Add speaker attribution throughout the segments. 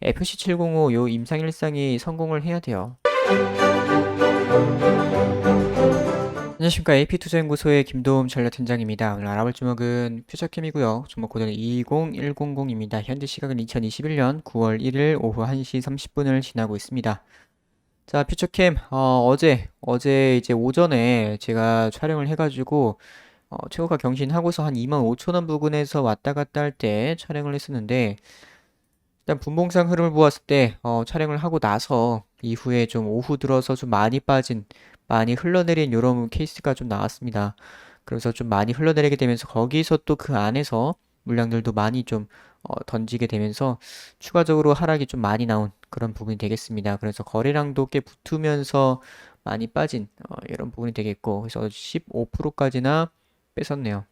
Speaker 1: FC705 요 임상일상이 성공을 해야 돼요. 안녕하십니까. AP투자연구소의 김도움 전략팀장입니다. 오늘 알아볼 종목은 퓨처캠이고요. 종목 코드는 20100입니다. 현재 시각은 2021년 9월 1일 오후 1시 30분을 지나고 있습니다. 자, 퓨처캠 어제 이제 오전에 제가 촬영을 해가지고 최고가 경신하고서 한 25,000원 부근에서 왔다 갔다 할 때 촬영을 했었는데, 일단 분봉상 흐름을 보았을 때 촬영을 하고 나서 이후에 좀 오후 들어서 좀 많이 흘러내린 이런 케이스가 좀 나왔습니다. 그래서 좀 많이 흘러내리게 되면서 거기서 또 그 안에서 물량들도 많이 좀 던지게 되면서 추가적으로 하락이 좀 많이 나온 그런 부분이 되겠습니다. 그래서 거래량도 꽤 붙으면서 많이 빠진 이런 부분이 되겠고, 그래서 15%까지나 뺏었네요.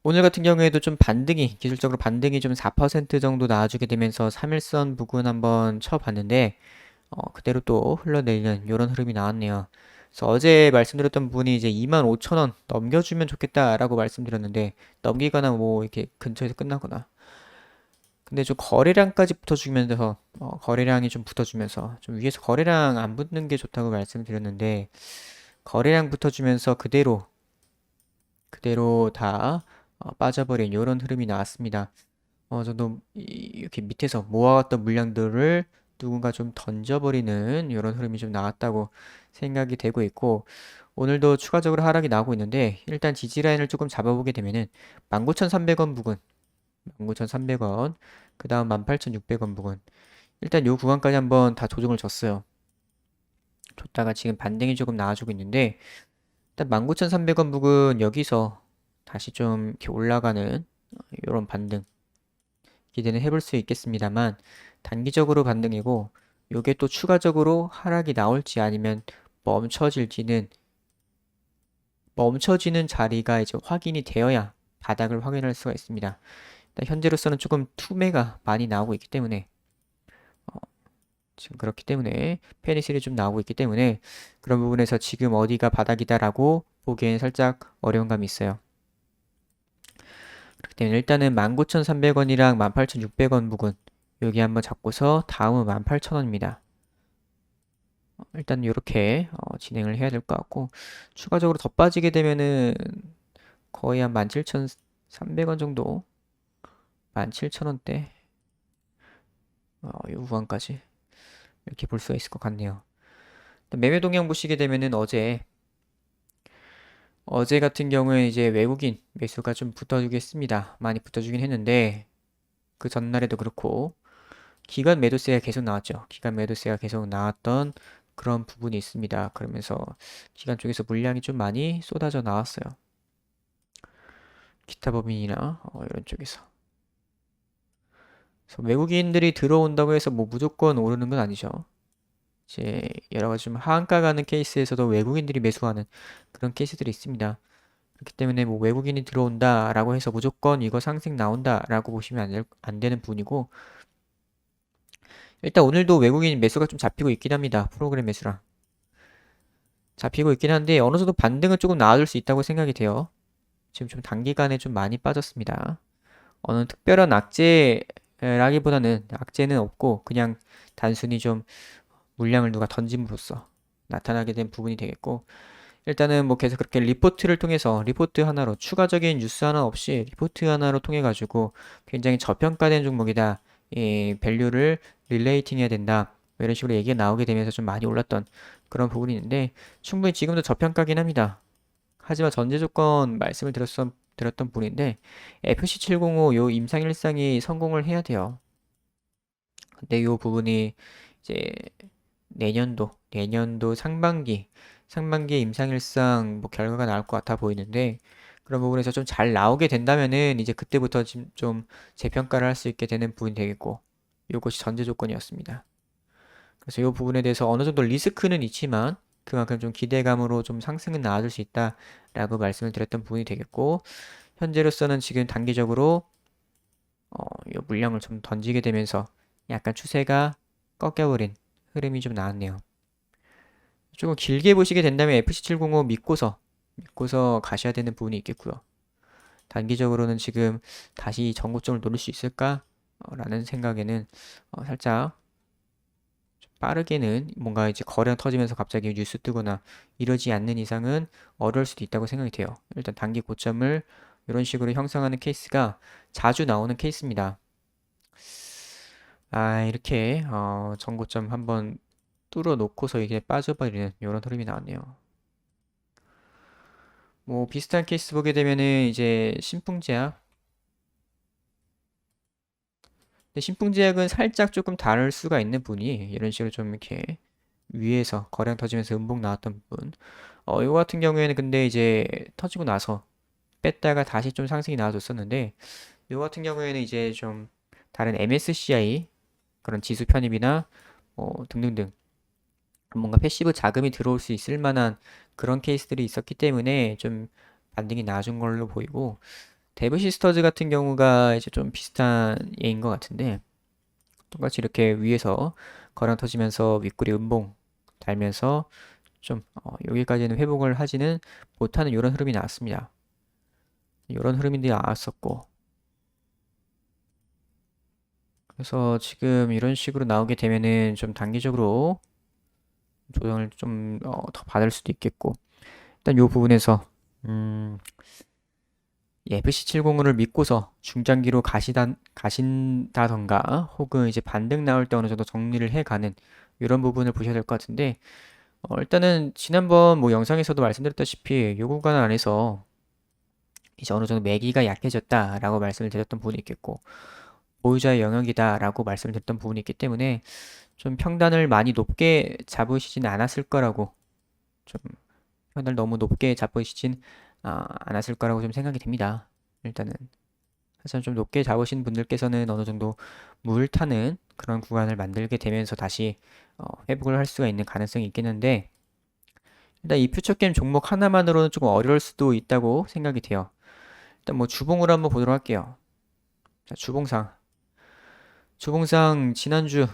Speaker 1: 오늘 같은 경우에도 좀 기술적으로 반등이 좀 4% 정도 나와주게 되면서 3일선 부근 한번 쳐봤는데, 그대로 또 흘러내리는 이런 흐름이 나왔네요. 그래서 어제 말씀드렸던 부분이 이제 25,000원 넘겨주면 좋겠다라고 말씀드렸는데, 넘기거나 뭐 이렇게 근처에서 끝나거나. 근데 좀 거래량까지 붙어주면서, 거래량이 좀 붙어주면서, 좀 위에서 거래량 안 붙는 게 좋다고 말씀드렸는데, 거래량 붙어주면서 그대로 다 빠져버린 이런 흐름이 나왔습니다. 저도 이렇게 밑에서 모아왔던 물량들을 누군가 좀 던져버리는 이런 흐름이 좀 나왔다고 생각이 되고 있고, 오늘도 추가적으로 하락이 나오고 있는데, 일단 지지라인을 조금 잡아보게 되면은 19,300원 부근, 19,300원, 그 다음 18,600원 부근, 일단 요 구간까지 한번 다 조정을 줬어요. 줬다가 지금 반등이 조금 나와주고 있는데, 일단 19,300원 부근 여기서 다시 좀 이렇게 올라가는 이런 반등 기대는 해볼 수 있겠습니다만, 단기적으로 반등이고 요게 또 추가적으로 하락이 나올지 아니면 멈춰질지는, 멈춰지는 자리가 이제 확인이 되어야 바닥을 확인할 수가 있습니다. 일단 현재로서는 조금 투매가 많이 나오고 있기 때문에, 지금 그렇기 때문에 페니실이 좀 나오고 있기 때문에 그런 부분에서 지금 어디가 바닥이다라고 보기에는 살짝 어려운 감이 있어요. 그렇기 때문에 일단은 19,300원이랑 18,600원 부근 여기 한번 잡고서 다음은 18,000원입니다. 일단 이렇게 진행을 해야 될 것 같고, 추가적으로 더 빠지게 되면은 거의 한 17,300원 정도, 17,000원대 이 구간까지 이렇게 볼 수가 있을 것 같네요. 매매 동향 보시게 되면은 어제 같은 경우에 이제 외국인 매수가 좀 붙어주겠습니다. 많이 붙어주긴 했는데, 그 전날에도 그렇고 기관 매도세가 계속 나왔죠. 기관 매도세가 계속 나왔던 그런 부분이 있습니다. 그러면서 기관 쪽에서 물량이 좀 많이 쏟아져 나왔어요. 기타 법인이나 이런 쪽에서. 그래서 외국인들이 들어온다고 해서 뭐 무조건 오르는 건 아니죠. 이제 여러 가지 좀 하한가 가는 케이스에서도 외국인들이 매수하는 그런 케이스들이 있습니다. 그렇기 때문에 뭐 외국인이 들어온다라고 해서 무조건 이거 상승 나온다라고 보시면 안 되는 부분이고, 일단 오늘도 외국인 매수가 좀 잡히고 있긴 합니다. 프로그램 매수랑. 잡히고 있긴 한데 어느 정도 반등은 조금 나와줄 수 있다고 생각이 돼요. 지금 좀 단기간에 좀 많이 빠졌습니다. 어느 특별한 악재라기보다는 악재는 없고 그냥 단순히 좀 물량을 누가 던짐으로써 나타나게 된 부분이 되겠고, 일단은 뭐 계속 그렇게 리포트를 통해서 리포트 하나로 추가적인 뉴스 하나 없이 리포트 하나로 통해 가지고 굉장히 저평가된 종목이다, 이 밸류를 릴레이팅 해야 된다, 뭐 이런 식으로 얘기가 나오게 되면서 좀 많이 올랐던 그런 부분이 있는데, 충분히 지금도 저평가긴 합니다. 하지만 전제 조건 말씀을 드렸던 분인데, FC705 요 임상일상이 성공을 해야 돼요. 근데 요 부분이 이제 내년도 상반기에 임상일상 뭐 결과가 나올 것 같아 보이는데, 그런 부분에서 좀 잘 나오게 된다면은 이제 그때부터 좀 재평가를 할 수 있게 되는 부분이 되겠고, 요것이 전제 조건이었습니다. 그래서 이 부분에 대해서 어느 정도 리스크는 있지만 그만큼 좀 기대감으로 좀 상승은 나와줄 수 있다라고 말씀을 드렸던 부분이 되겠고, 현재로서는 지금 단기적으로 이 물량을 좀 던지게 되면서 약간 추세가 꺾여버린 흐름이 좀 나왔네요. 조금 길게 보시게 된다면 FC705 믿고서 가셔야 되는 부분이 있겠고요. 단기적으로는 지금 다시 전고점을 노릴 수 있을까? 라는 생각에는 살짝 빠르게는 뭔가 이제 거래가 터지면서 갑자기 뉴스 뜨거나 이러지 않는 이상은 어려울 수도 있다고 생각이 돼요. 일단 단기 고점을 이런 식으로 형성하는 케이스가 자주 나오는 케이스입니다. 이렇게 전고점 한번 뚫어 놓고서 이게 빠져버리는 이런 흐름이 나왔네요. 뭐 비슷한 케이스 보게 되면은 이제 신풍제약. 근데 신풍제약은 살짝 조금 다를 수가 있는 분이 이런 식으로 좀 이렇게 위에서 거래량 터지면서 음봉 나왔던 부분. 이거 같은 경우에는 근데 이제 터지고 나서 뺐다가 다시 좀 상승이 나와줬었는데 이거 같은 경우에는 이제 좀 다른 MSCI 그런 지수 편입이나 등등등 뭔가 패시브 자금이 들어올 수 있을 만한 그런 케이스들이 있었기 때문에 좀 반등이 나아진 걸로 보이고 데브 시스터즈 같은 경우가 이제 좀 비슷한 예인 것 같은데 똑같이 이렇게 위에서 거랑 터지면서 윗꼬리 음봉 달면서 좀 여기까지는 회복을 하지는 못하는 이런 흐름이 나왔습니다. 이런 흐름인데 나왔었고 그래서 지금 이런 식으로 나오게 되면은 좀 단기적으로 조정을 좀 더 받을 수도 있겠고 일단 이 부분에서 음, FC70을 믿고서 중장기로 가신다던가 혹은 이제 반등 나올 때 어느 정도 정리를 해가는 이런 부분을 보셔야 될 것 같은데 일단은 지난번 뭐 영상에서도 말씀드렸다시피 요 구간 안에서 이제 어느 정도 매기가 약해졌다라고 말씀을 드렸던 부분이 있겠고 보유자의 영역이다라고 말씀을 드렸던 부분이 있기 때문에 좀 평단을 많이 높게 잡으시지는 않았을 거라고 좀 평단을 너무 높게 잡으시진 않았을 거라고 좀 생각이 됩니다. 일단은 하지만 좀 높게 잡으신 분들께서는 어느 정도 물 타는 그런 구간을 만들게 되면서 다시 회복을 할 수가 있는 가능성이 있겠는데 일단 이 퓨처게임 종목 하나만으로는 조금 어려울 수도 있다고 생각이 돼요. 일단 뭐 주봉으로 한번 보도록 할게요. 자, 주봉상 지난주까지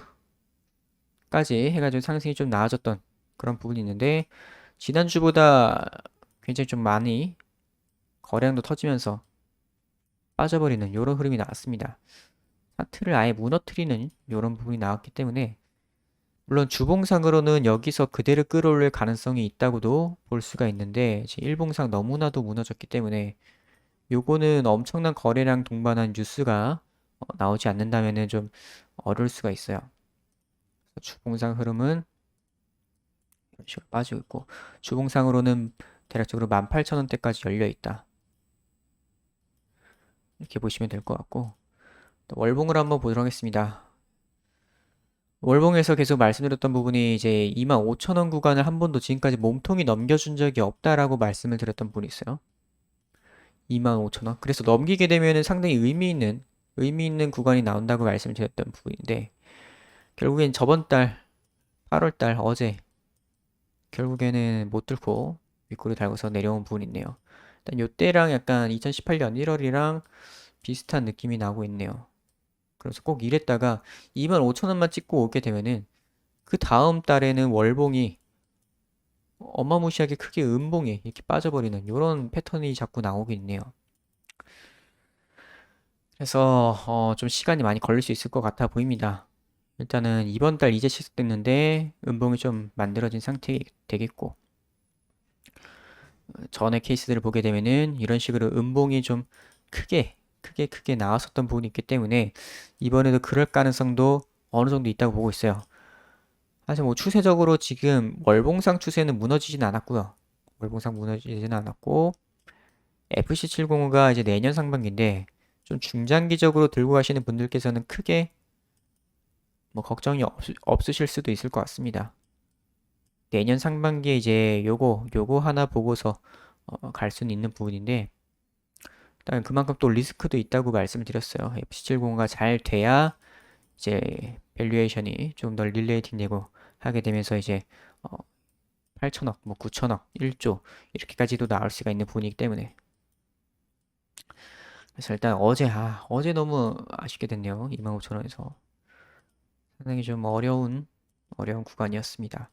Speaker 1: 해가지고 상승이 좀 나아졌던 그런 부분이 있는데 지난주보다 굉장히 좀 많이 거래량도 터지면서 빠져버리는 이런 흐름이 나왔습니다. 차트를 아예 무너뜨리는 이런 부분이 나왔기 때문에 물론 주봉상으로는 여기서 그대로 끌어올릴 가능성이 있다고도 볼 수가 있는데 일봉상 너무나도 무너졌기 때문에 요거는 엄청난 거래량 동반한 뉴스가 나오지 않는다면은 좀 어려울 수가 있어요. 주봉상 흐름은 이런 식으로 빠지고 있고 주봉상으로는 대략적으로 18,000원대까지 열려 있다. 이렇게 보시면 될 것 같고 월봉을 한번 보도록 하겠습니다. 월봉에서 계속 말씀드렸던 부분이 이제 25,000원 구간을 한 번도 지금까지 몸통이 넘겨준 적이 없다라고 말씀을 드렸던 부분이 있어요. 25,000원. 그래서 넘기게 되면은 상당히 의미 있는 구간이 나온다고 말씀을 드렸던 부분인데 결국엔 저번 달 8월 달 어제 결국에는 못 뚫고 윗골을 달고서 내려온 부분이 있네요. 일단 요때랑 약간 2018년 1월이랑 비슷한 느낌이 나고 있네요. 그래서 꼭 이랬다가 25,000원만 찍고 오게 되면은 그 다음 달에는 월봉이 어마무시하게 크게 음봉이 이렇게 빠져버리는 이런 패턴이 자꾸 나오고 있네요. 그래서 좀 시간이 많이 걸릴 수 있을 것 같아 보입니다. 일단은 이번 달 이제 시작됐는데 음봉이 좀 만들어진 상태 되겠고 전의 케이스들을 보게 되면은 이런 식으로 음봉이 좀 크게 나왔었던 부분이 있기 때문에 이번에도 그럴 가능성도 어느 정도 있다고 보고 있어요. 사실 뭐 추세적으로 지금 월봉상 추세는 무너지진 않았고요. 월봉상 무너지진 않았고 FC705가 이제 내년 상반기인데 좀 중장기적으로 들고 가시는 분들께서는 크게 뭐 걱정이 없으실 수도 있을 것 같습니다. 내년 상반기에 이제 요거 하나 보고서 갈 수는 있는 부분인데 일단 그만큼 또 리스크도 있다고 말씀을 드렸어요. FC705가 잘 돼야 이제 밸류에이션이 좀 더 릴레이팅 되고 하게 되면서 이제 8천억, 뭐 9천억, 1조 이렇게까지도 나올 수가 있는 부분이기 때문에 그래서 일단 어제 너무 아쉽게 됐네요. 25,000원에서 상당히 좀 어려운 구간이었습니다.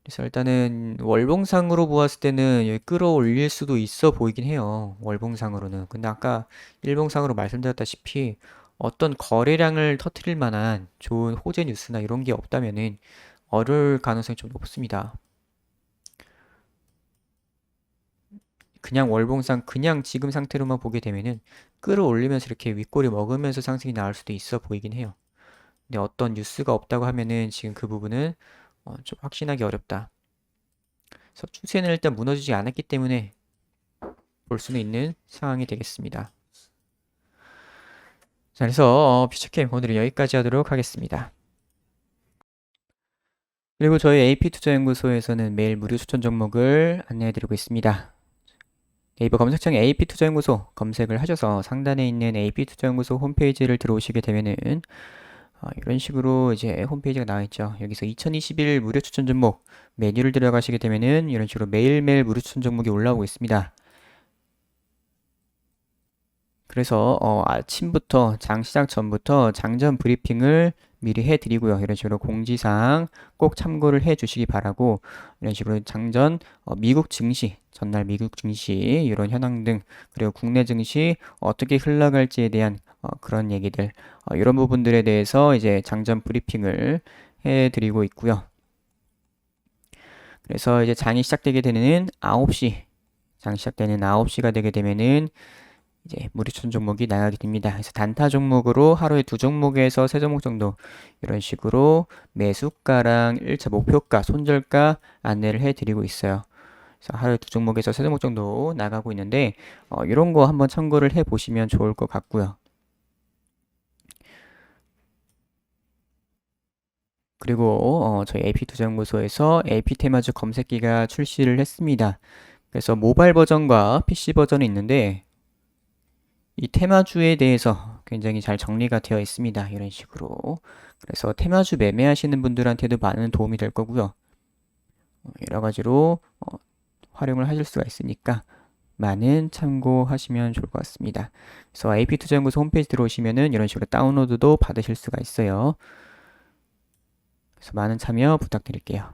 Speaker 1: 그래서 일단은 월봉상으로 보았을 때는 여기 끌어올릴 수도 있어 보이긴 해요. 월봉상으로는. 근데 아까 일봉상으로 말씀드렸다시피 어떤 거래량을 터트릴 만한 좋은 호재 뉴스나 이런 게 없다면은 어려울 가능성이 좀 높습니다. 그냥 월봉상 그냥 지금 상태로만 보게 되면은 끌어올리면서 이렇게 윗골이 먹으면서 상승이 나올 수도 있어 보이긴 해요. 근데 어떤 뉴스가 없다고 하면은 지금 그 부분은 좀 확신하기 어렵다. 그래서 추세는 일단 무너지지 않았기 때문에 볼 수는 있는 상황이 되겠습니다. 자, 그래서 퓨처캠 오늘은 여기까지 하도록 하겠습니다. 그리고 저희 AP투자연구소에서는 매일 무료 추천 종목을 안내해드리고 있습니다. 네이버 검색창에 AP투자연구소 검색을 하셔서 상단에 있는 AP투자연구소 홈페이지를 들어오시게 되면은 이런 식으로 이제 홈페이지가 나와 있죠. 여기서 2021 무료 추천 종목 메뉴를 들어가시게 되면은 이런 식으로 매일매일 무료 추천 종목이 올라오고 있습니다. 그래서 아침부터 시작 전부터 장전 브리핑을 미리 해드리고요. 이런 식으로 공지사항 꼭 참고를 해주시기 바라고 이런 식으로 장전 미국 증시 전날 미국 증시 이런 현황 등 그리고 국내 증시 어떻게 흘러갈지에 대한 그런 얘기들 이런 부분들에 대해서 이제 장전 브리핑을 해드리고 있고요. 그래서 이제 장이 시작되게 되는 9시 장 시작되는 9시가 되게 되면은 이제 무료천 종목이 나가게 됩니다. 그래서 단타 종목으로 하루에 2종목에서 3종목 정도 이런 식으로 매수가랑 1차 목표가, 손절가 안내를 해드리고 있어요. 그래서 하루에 2종목에서 3종목 정도 나가고 있는데 이런 거 한번 참고를 해보시면 좋을 것 같고요. 그리고 저희 AP투자연구소에서 AP테마주 검색기가 출시를 했습니다. 그래서 모바일 버전과 PC 버전이 있는데 이 테마주에 대해서 굉장히 잘 정리가 되어 있습니다. 이런 식으로. 그래서 테마주 매매하시는 분들한테도 많은 도움이 될 거고요. 여러 가지로 활용을 하실 수가 있으니까 많은 참고하시면 좋을 것 같습니다. 그래서 AP투자연구소 홈페이지 들어오시면은 이런 식으로 다운로드도 받으실 수가 있어요. 그래서 많은 참여 부탁드릴게요.